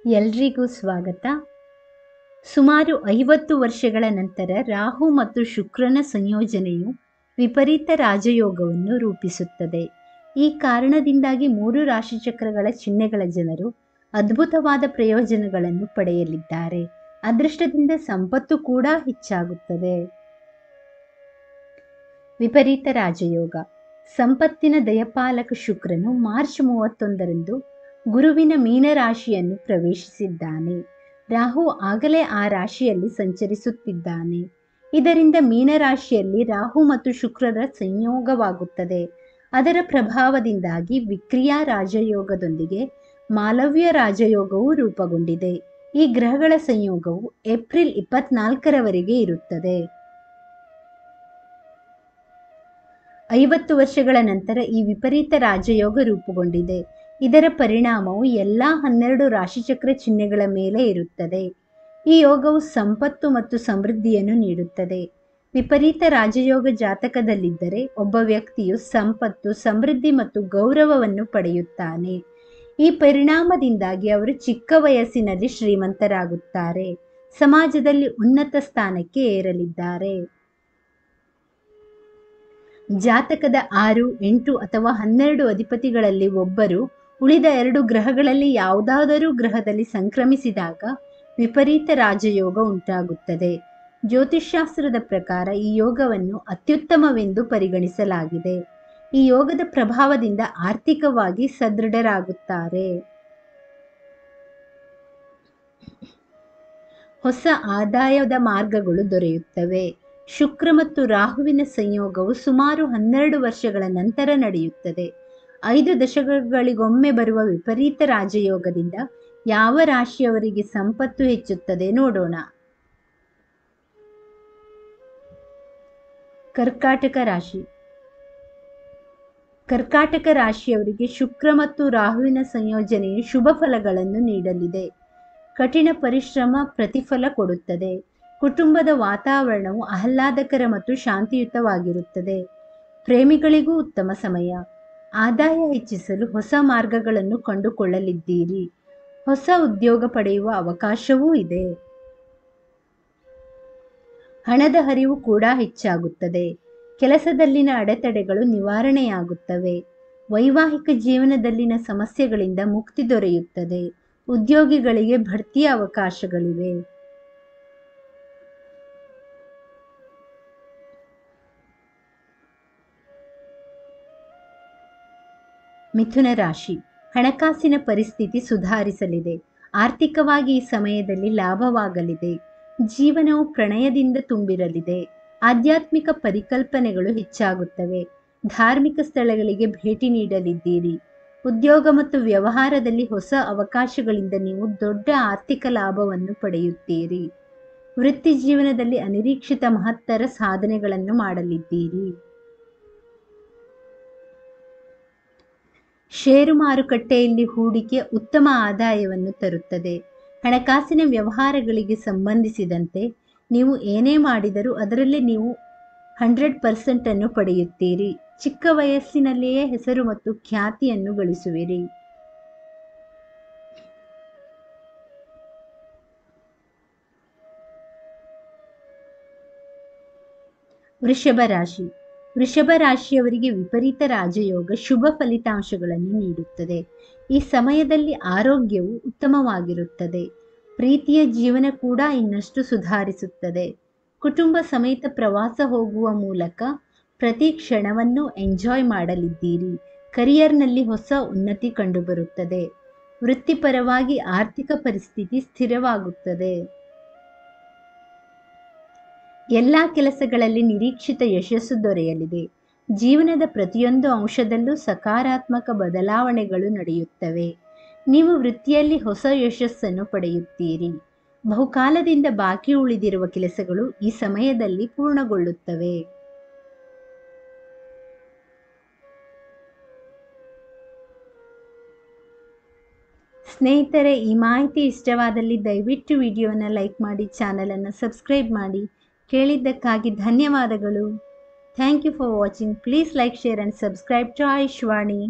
ಎಲ್ರಿಗೂ ಸ್ವಾಗತ. ಸುಮಾರು 50 ವರ್ಷಗಳ ನಂತರ ರಾಹು ಮತ್ತು ಶುಕ್ರನ ಸಂಯೋಜನೆಯು ವಿಪರೀತ ರಾಜಯೋಗವನ್ನು ರೂಪಿಸುತ್ತದೆ. ಈ ಕಾರಣದಿಂದಾಗಿ 3 ರಾಶಿಚಕ್ರಗಳ ಚಿಹ್ನೆಗಳ ಜನರು ಅದ್ಭುತವಾದ ಪ್ರಯೋಜನಗಳನ್ನು ಪಡೆಯಲಿದ್ದಾರೆ. ಅದೃಷ್ಟದಿಂದ ಸಂಪತ್ತು ಕೂಡ ಹೆಚ್ಚಾಗುತ್ತದೆ. ವಿಪರೀತ ರಾಜಯೋಗ. ಸಂಪತ್ತಿನ ದಯಪಾಲಕ ಶುಕ್ರನು ಮಾರ್ಚ್ 31ರಂದು ಗುರುವಿನ ಮೀನರಾಶಿಯನ್ನು ಪ್ರವೇಶಿಸಿದ್ದಾನೆ. ರಾಹು ಆಗಲೇ ಆ ರಾಶಿಯಲ್ಲಿ ಸಂಚರಿಸುತ್ತಿದ್ದಾನೆ. ಇದರಿಂದ ಮೀನರಾಶಿಯಲ್ಲಿ ರಾಹು ಮತ್ತು ಶುಕ್ರರ ಸಂಯೋಗವಾಗುತ್ತದೆ. ಅದರ ಪ್ರಭಾವದಿಂದಾಗಿ ವಿಕ್ರಿಯಾ ರಾಜಯೋಗದೊಂದಿಗೆ ಮಾಲವ್ಯ ರಾಜಯೋಗವು ರೂಪುಗೊಂಡಿದೆ. ಈ ಗ್ರಹಗಳ ಸಂಯೋಗವು ಏಪ್ರಿಲ್ 24ರವರೆಗೆ ಇರುತ್ತದೆ. 50 ವರ್ಷಗಳ ನಂತರ ಈ ವಿಪರೀತ ರಾಜಯೋಗ ರೂಪುಗೊಂಡಿದೆ. ಇದರ ಪರಿಣಾಮವು ಎಲ್ಲ 12 ರಾಶಿಚಕ್ರ ಚಿಹ್ನೆಗಳ ಮೇಲೆ ಇರುತ್ತದೆ. ಈ ಯೋಗವು ಸಂಪತ್ತು ಮತ್ತು ಸಮೃದ್ಧಿಯನ್ನು ನೀಡುತ್ತದೆ. ವಿಪರೀತ ರಾಜಯೋಗ ಜಾತಕದಲ್ಲಿದ್ದರೆ ಒಬ್ಬ ವ್ಯಕ್ತಿಯು ಸಂಪತ್ತು, ಸಮೃದ್ಧಿ ಮತ್ತು ಗೌರವವನ್ನು ಪಡೆಯುತ್ತಾನೆ. ಈ ಪರಿಣಾಮದಿಂದಾಗಿ ಅವರು ಚಿಕ್ಕ ವಯಸ್ಸಿನಲ್ಲಿ ಶ್ರೀಮಂತರಾಗುತ್ತಾರೆ. ಸಮಾಜದಲ್ಲಿ ಉನ್ನತ ಸ್ಥಾನಕ್ಕೆ ಏರಲಿದ್ದಾರೆ. ಜಾತಕದ 6, 8 ಅಥವಾ 12 ಅಧಿಪತಿಗಳಲ್ಲಿ ಒಬ್ಬರು ಉಳಿದ 2 ಗ್ರಹಗಳಲ್ಲಿ ಯಾವುದಾದರೂ ಗ್ರಹದಲ್ಲಿ ಸಂಕ್ರಮಿಸಿದಾಗ ವಿಪರೀತ ರಾಜಯೋಗ ಉಂಟಾಗುತ್ತದೆ. ಜ್ಯೋತಿಷ್ಶಾಸ್ತ್ರದ ಪ್ರಕಾರ ಈ ಯೋಗವನ್ನು ಅತ್ಯುತ್ತಮವೆಂದು ಪರಿಗಣಿಸಲಾಗಿದೆ. ಈ ಯೋಗದ ಪ್ರಭಾವದಿಂದ ಆರ್ಥಿಕವಾಗಿ ಸದೃಢರಾಗುತ್ತಾರೆ. ಹೊಸ ಆದಾಯದ ಮಾರ್ಗಗಳು ದೊರೆಯುತ್ತವೆ. ಶುಕ್ರ ಮತ್ತು ರಾಹುವಿನ ಸಂಯೋಗವು ಸುಮಾರು 12 ವರ್ಷಗಳ ನಂತರ ನಡೆಯುತ್ತದೆ. 5 ದಶಕಗಳಿಗೊಮ್ಮೆ ಬರುವ ವಿಪರೀತ ರಾಜಯೋಗದಿಂದ ಯಾವ ರಾಶಿಯವರಿಗೆ ಸಂಪತ್ತು ಹೆಚ್ಚುತ್ತದೆ ನೋಡೋಣ. ಕರ್ಕಾಟಕ ರಾಶಿ. ಕರ್ಕಾಟಕ ರಾಶಿಯವರಿಗೆ ಶುಕ್ರ ಮತ್ತು ರಾಹುವಿನ ಸಂಯೋಜನೆಯು ಶುಭ ಫಲಗಳನ್ನು ನೀಡಲಿದೆ. ಕಠಿಣ ಪರಿಶ್ರಮ ಪ್ರತಿಫಲ ಕೊಡುತ್ತದೆ. ಕುಟುಂಬದ ವಾತಾವರಣವು ಆಹ್ಲಾದಕರ ಮತ್ತು ಶಾಂತಿಯುತವಾಗಿರುತ್ತದೆ. ಪ್ರೇಮಿಗಳಿಗೂ ಉತ್ತಮ ಸಮಯ. ಆದಾಯ ಹೆಚ್ಚಿಸಲು ಹೊಸ ಮಾರ್ಗಗಳನ್ನು ಕಂಡುಕೊಳ್ಳಲಿದ್ದೀರಿ. ಹೊಸ ಉದ್ಯೋಗ ಪಡೆಯುವ ಅವಕಾಶವೂ ಇದೆ. ಹಣದ ಹರಿವು ಕೂಡ ಹೆಚ್ಚಾಗುತ್ತದೆ. ಕೆಲಸದಲ್ಲಿನ ಅಡೆತಡೆಗಳು ನಿವಾರಣೆಯಾಗುತ್ತವೆ. ವೈವಾಹಿಕ ಜೀವನದಲ್ಲಿನ ಸಮಸ್ಯೆಗಳಿಂದ ಮುಕ್ತಿ ದೊರೆಯುತ್ತದೆ. ಉದ್ಯೋಗಿಗಳಿಗೆ ಬಡ್ತಿಯ ಅವಕಾಶಗಳಿವೆ. ಮಿಥುನ ರಾಶಿ. ಹಣಕಾಸಿನ ಪರಿಸ್ಥಿತಿ ಸುಧಾರಿಸಲಿದೆ. ಆರ್ಥಿಕವಾಗಿ ಈ ಸಮಯದಲ್ಲಿ ಲಾಭವಾಗಲಿದೆ. ಜೀವನವು ಪ್ರಣಯದಿಂದ ತುಂಬಿರಲಿದೆ. ಆಧ್ಯಾತ್ಮಿಕ ಪರಿಕಲ್ಪನೆಗಳು ಹೆಚ್ಚಾಗುತ್ತವೆ. ಧಾರ್ಮಿಕ ಸ್ಥಳಗಳಿಗೆ ಭೇಟಿ ನೀಡಲಿದ್ದೀರಿ. ಉದ್ಯೋಗ ಮತ್ತು ವ್ಯವಹಾರದಲ್ಲಿ ಹೊಸ ಅವಕಾಶಗಳಿಂದ ನೀವು ದೊಡ್ಡ ಆರ್ಥಿಕ ಲಾಭವನ್ನು ಪಡೆಯುತ್ತೀರಿ. ವೃತ್ತಿ ಜೀವನದಲ್ಲಿ ಅನಿರೀಕ್ಷಿತ ಮಹತ್ತರ ಸಾಧನೆಗಳನ್ನು ಮಾಡಲಿದ್ದೀರಿ. ಷೇರು ಮಾರುಕಟ್ಟೆಯಲ್ಲಿ ಹೂಡಿಕೆ ಉತ್ತಮ ಆದಾಯವನ್ನು ತರುತ್ತದೆ. ಹಣಕಾಸಿನ ವ್ಯವಹಾರಗಳಿಗೆ ಸಂಬಂಧಿಸಿದಂತೆ ನೀವು ಏನೇ ಮಾಡಿದರೂ ಅದರಲ್ಲಿ ನೀವು 100% ಅನ್ನು ಪಡೆಯುತ್ತೀರಿ. ಚಿಕ್ಕ ವಯಸ್ಸಿನಲ್ಲಿಯೇ ಹೆಸರು ಮತ್ತು ಖ್ಯಾತಿಯನ್ನು ಗಳಿಸುವಿರಿ. ವೃಷಭ ರಾಶಿ. ವೃಷಭ ರಾಶಿಯವರಿಗೆ ವಿಪರೀತ ರಾಜಯೋಗ ಶುಭ ಫಲಿತಾಂಶಗಳನ್ನು ನೀಡುತ್ತದೆ. ಈ ಸಮಯದಲ್ಲಿ ಆರೋಗ್ಯವು ಉತ್ತಮವಾಗಿರುತ್ತದೆ. ಪ್ರೀತಿಯ ಜೀವನ ಕೂಡ ಇನ್ನಷ್ಟು ಸುಧಾರಿಸುತ್ತದೆ. ಕುಟುಂಬ ಸಮೇತ ಪ್ರವಾಸ ಹೋಗುವ ಮೂಲಕ ಪ್ರತಿ ಕ್ಷಣವನ್ನು ಎಂಜಾಯ್ ಮಾಡಲಿದ್ದೀರಿ. ಕರಿಯರ್ನಲ್ಲಿ ಹೊಸ ಉನ್ನತಿ ಕಂಡುಬರುತ್ತದೆ. ವೃತ್ತಿಪರವಾಗಿ ಆರ್ಥಿಕ ಪರಿಸ್ಥಿತಿ ಸ್ಥಿರವಾಗುತ್ತದೆ. ಎಲ್ಲ ಕೆಲಸಗಳಲ್ಲಿ ನಿರೀಕ್ಷಿತ ಯಶಸ್ಸು ದೊರೆಯಲಿದೆ. ಜೀವನದ ಪ್ರತಿಯೊಂದು ಅಂಶದಲ್ಲೂ ಸಕಾರಾತ್ಮಕ ಬದಲಾವಣೆಗಳು ನಡೆಯುತ್ತವೆ. ನೀವು ವೃತ್ತಿಯಲ್ಲಿ ಹೊಸ ಯಶಸ್ಸನ್ನು ಪಡೆಯುತ್ತೀರಿ. ಬಹುಕಾಲದಿಂದ ಬಾಕಿ ಉಳಿದಿರುವ ಕೆಲಸಗಳು ಈ ಸಮಯದಲ್ಲಿ ಪೂರ್ಣಗೊಳ್ಳುತ್ತವೆ. ಸ್ನೇಹಿತರೆ, ಈ ಮಾಹಿತಿ ಇಷ್ಟವಾದಲ್ಲಿ ದಯವಿಟ್ಟು ವಿಡಿಯೋನ ಲೈಕ್ ಮಾಡಿ, ಚಾನಲನ್ನು ಸಬ್ಸ್ಕ್ರೈಬ್ ಮಾಡಿ. ಕೇಳಿದ್ದಕ್ಕಾಗಿ ಧನ್ಯವಾದಗಳು. Thank you for watching. Please like, share and subscribe to Ayushvani.